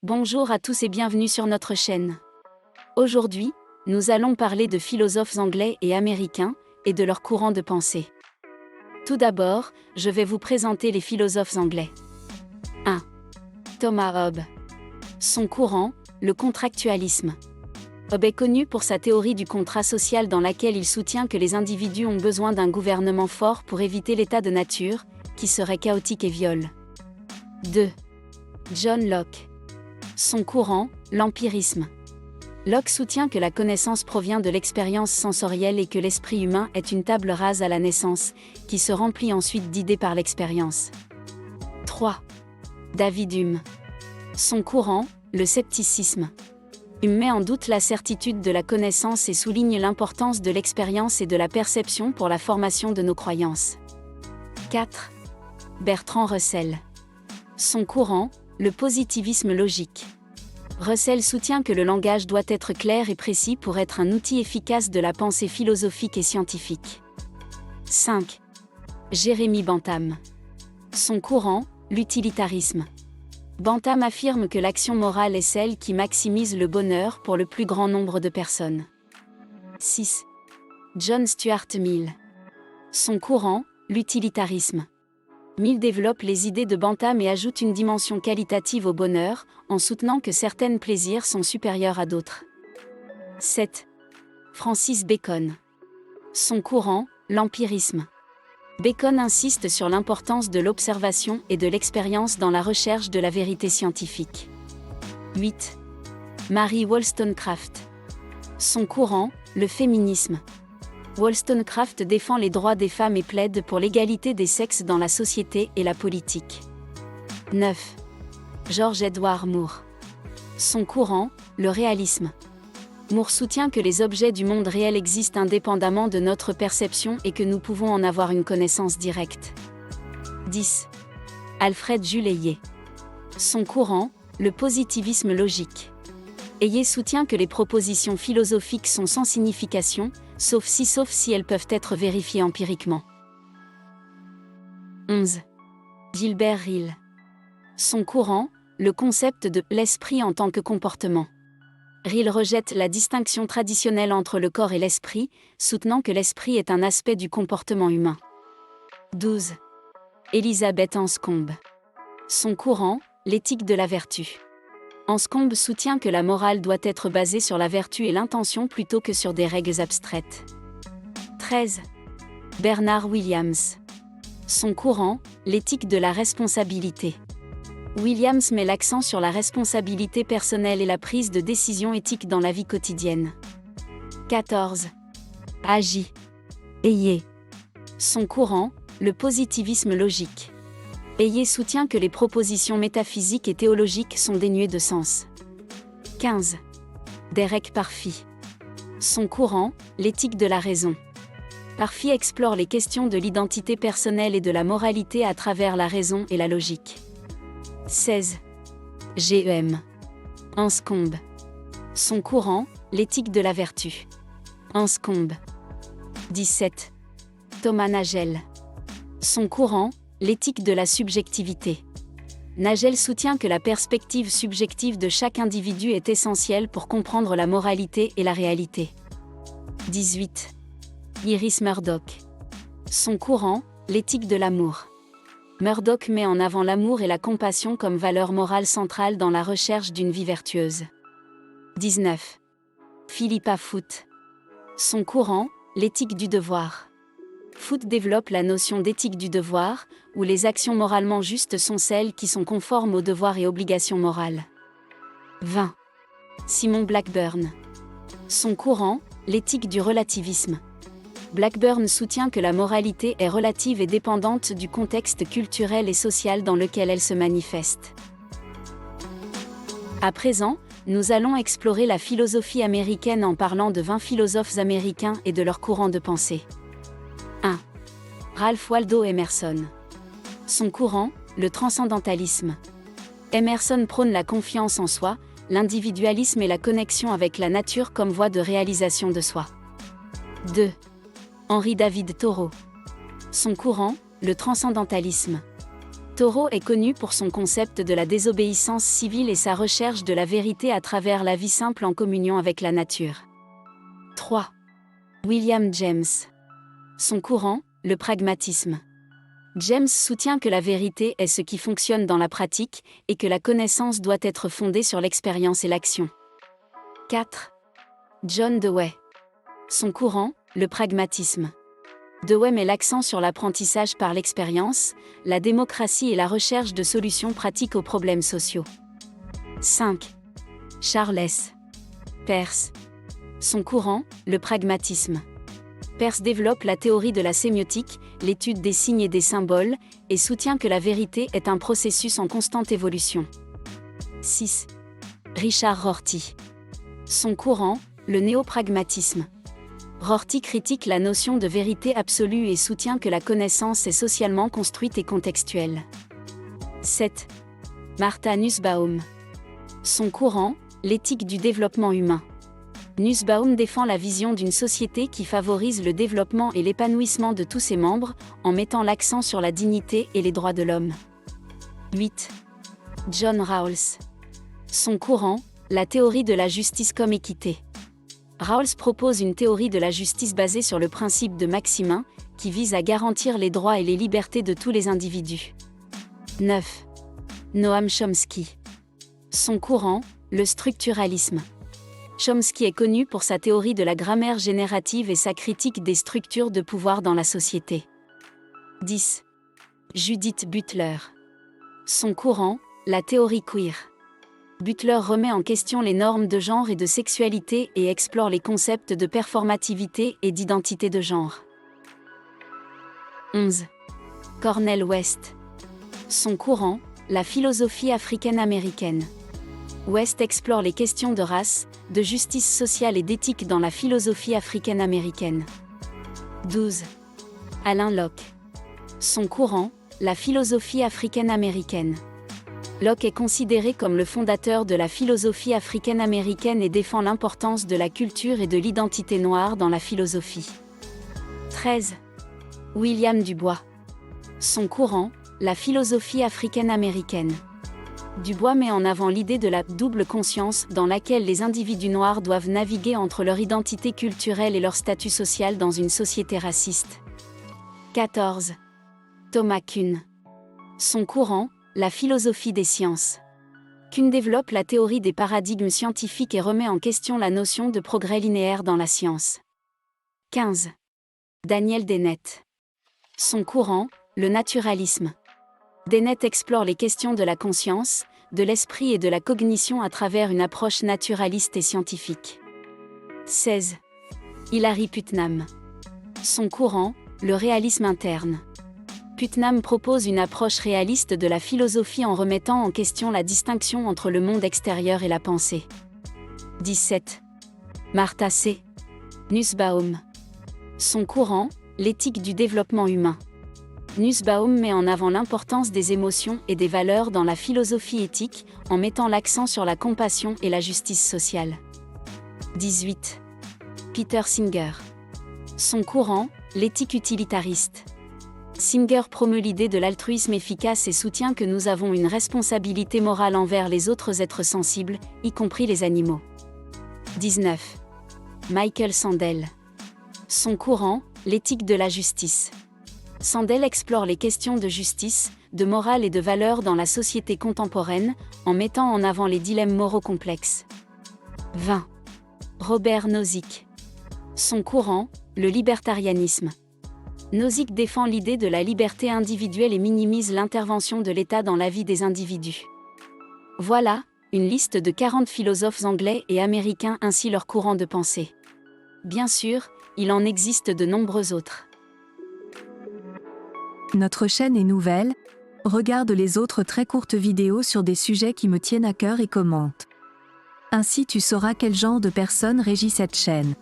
Bonjour à tous et bienvenue sur notre chaîne. Aujourd'hui, nous allons parler de philosophes anglais et américains, et de leurs courants de pensée. Tout d'abord, je vais vous présenter les philosophes anglais. 1. Thomas Hobbes. Son courant, le contractualisme. Hobbes est connu pour sa théorie du contrat social dans laquelle il soutient que les individus ont besoin d'un gouvernement fort pour éviter l'état de nature, qui serait chaotique et viol. 2. John Locke. Son courant, l'empirisme. Locke soutient que la connaissance provient de l'expérience sensorielle et que l'esprit humain est une table rase à la naissance, qui se remplit ensuite d'idées par l'expérience. 3. David Hume. Son courant, le scepticisme. Hume met en doute la certitude de la connaissance et souligne l'importance de l'expérience et de la perception pour la formation de nos croyances. 4. Bertrand Russell. Son courant, le positivisme logique. Russell soutient que le langage doit être clair et précis pour être un outil efficace de la pensée philosophique et scientifique. 5. Jeremy Bentham. Son courant, l'utilitarisme. Bentham affirme que l'action morale est celle qui maximise le bonheur pour le plus grand nombre de personnes. 6. John Stuart Mill. Son courant, l'utilitarisme. Mill développe les idées de Bentham et ajoute une dimension qualitative au bonheur, en soutenant que certains plaisirs sont supérieurs à d'autres. 7. Francis Bacon. Son courant, l'empirisme. Bacon insiste sur l'importance de l'observation et de l'expérience dans la recherche de la vérité scientifique. 8. Mary Wollstonecraft. Son courant, le féminisme. Wollstonecraft défend les droits des femmes et plaide pour l'égalité des sexes dans la société et la politique. 9. George Edward Moore. Son courant, le réalisme. Moore soutient que les objets du monde réel existent indépendamment de notre perception et que nous pouvons en avoir une connaissance directe. 10. Alfred Jules Hayet. Son courant, le positivisme logique. Hayet soutient que les propositions philosophiques sont sans signification, sauf si elles peuvent être vérifiées empiriquement. 11. Gilbert Ryle. Son courant, le concept de « l'esprit en tant que comportement ». Ryle rejette la distinction traditionnelle entre le corps et l'esprit, soutenant que l'esprit est un aspect du comportement humain. 12. Elisabeth Anscombe. Son courant, l'éthique de la vertu. Anscombe soutient que la morale doit être basée sur la vertu et l'intention plutôt que sur des règles abstraites. 13. Bernard Williams. Son courant, l'éthique de la responsabilité. Williams met l'accent sur la responsabilité personnelle et la prise de décision éthique dans la vie quotidienne. 14. Agi. Hayet. Son courant, le positivisme logique. Hayet soutient que les propositions métaphysiques et théologiques sont dénuées de sens. 15. Derek Parfit. Son courant, l'éthique de la raison. Parfit explore les questions de l'identité personnelle et de la moralité à travers la raison et la logique. 16. G.E.M. Anscombe. Son courant, l'éthique de la vertu. Anscombe. 17. Thomas Nagel. Son courant, l'éthique de la subjectivité. Nagel soutient que la perspective subjective de chaque individu est essentielle pour comprendre la moralité et la réalité. 18. Iris Murdoch. Son courant, l'éthique de l'amour. Murdoch met en avant l'amour et la compassion comme valeurs morales centrales dans la recherche d'une vie vertueuse. 19. Philippa Foot. Son courant, l'éthique du devoir. Foot développe la notion d'éthique du devoir, où les actions moralement justes sont celles qui sont conformes aux devoirs et obligations morales. 20. Simon Blackburn. Son courant, l'éthique du relativisme. Blackburn soutient que la moralité est relative et dépendante du contexte culturel et social dans lequel elle se manifeste. À présent, nous allons explorer la philosophie américaine en parlant de 20 philosophes américains et de leurs courants de pensée. 1. Ralph Waldo Emerson. Son courant, le transcendentalisme. Emerson prône la confiance en soi, l'individualisme et la connexion avec la nature comme voie de réalisation de soi. 2. Henry David Thoreau. Son courant, le transcendentalisme. Thoreau est connu pour son concept de la désobéissance civile et sa recherche de la vérité à travers la vie simple en communion avec la nature. 3. William James. Son courant, le pragmatisme. James soutient que la vérité est ce qui fonctionne dans la pratique et que la connaissance doit être fondée sur l'expérience et l'action. 4. John Dewey. Son courant, le pragmatisme. Dewey met l'accent sur l'apprentissage par l'expérience, la démocratie et la recherche de solutions pratiques aux problèmes sociaux. 5. Charles Peirce. Son courant, le pragmatisme. Peirce développe la théorie de la sémiotique, l'étude des signes et des symboles, et soutient que la vérité est un processus en constante évolution. 6. Richard Rorty. Son courant, le néopragmatisme. Rorty critique la notion de vérité absolue et soutient que la connaissance est socialement construite et contextuelle. 7. Martha Nussbaum. Son courant, l'éthique du développement humain. Nussbaum défend la vision d'une société qui favorise le développement et l'épanouissement de tous ses membres, en mettant l'accent sur la dignité et les droits de l'homme. 8. John Rawls. Son courant, la théorie de la justice comme équité. Rawls propose une théorie de la justice basée sur le principe de maximin, qui vise à garantir les droits et les libertés de tous les individus. 9. Noam Chomsky. Son courant, le structuralisme. Chomsky est connu pour sa théorie de la grammaire générative et sa critique des structures de pouvoir dans la société. 10. Judith Butler. Son courant, la théorie queer. Butler remet en question les normes de genre et de sexualité et explore les concepts de performativité et d'identité de genre. 11. Cornel West. Son courant, la philosophie africaine-américaine. West explore les questions de race, de justice sociale et d'éthique dans la philosophie africaine-américaine. 12. Alain Locke. Son courant, la philosophie africaine-américaine. Locke est considéré comme le fondateur de la philosophie africaine-américaine et défend l'importance de la culture et de l'identité noire dans la philosophie. 13. William Dubois. Son courant, la philosophie africaine-américaine. Dubois met en avant l'idée de la double conscience dans laquelle les individus noirs doivent naviguer entre leur identité culturelle et leur statut social dans une société raciste. 14. Thomas Kuhn. Son courant, la philosophie des sciences. Kuhn développe la théorie des paradigmes scientifiques et remet en question la notion de progrès linéaire dans la science. 15. Daniel Dennett. Son courant, le naturalisme. Dennett explore les questions de la conscience, de l'esprit et de la cognition à travers une approche naturaliste et scientifique. 16. Hilary Putnam. Son courant, le réalisme interne. Putnam propose une approche réaliste de la philosophie en remettant en question la distinction entre le monde extérieur et la pensée. 17. Martha Nussbaum. Son courant, l'éthique du développement humain. Nussbaum met en avant l'importance des émotions et des valeurs dans la philosophie éthique, en mettant l'accent sur la compassion et la justice sociale. 18. Peter Singer. Son courant, l'éthique utilitariste. Singer promeut l'idée de l'altruisme efficace et soutient que nous avons une responsabilité morale envers les autres êtres sensibles, y compris les animaux. 19. Michael Sandel. Son courant, l'éthique de la justice. Sandel explore les questions de justice, de morale et de valeur dans la société contemporaine, en mettant en avant les dilemmes moraux complexes. 20. Robert Nozick. Son courant, le libertarianisme. Nozick défend l'idée de la liberté individuelle et minimise l'intervention de l'État dans la vie des individus. Voilà, une liste de 40 philosophes anglais et américains ainsi leur courant de pensée. Bien sûr, il en existe de nombreux autres. Notre chaîne est nouvelle, regarde les autres très courtes vidéos sur des sujets qui me tiennent à cœur et commente. Ainsi tu sauras quel genre de personnes régit cette chaîne.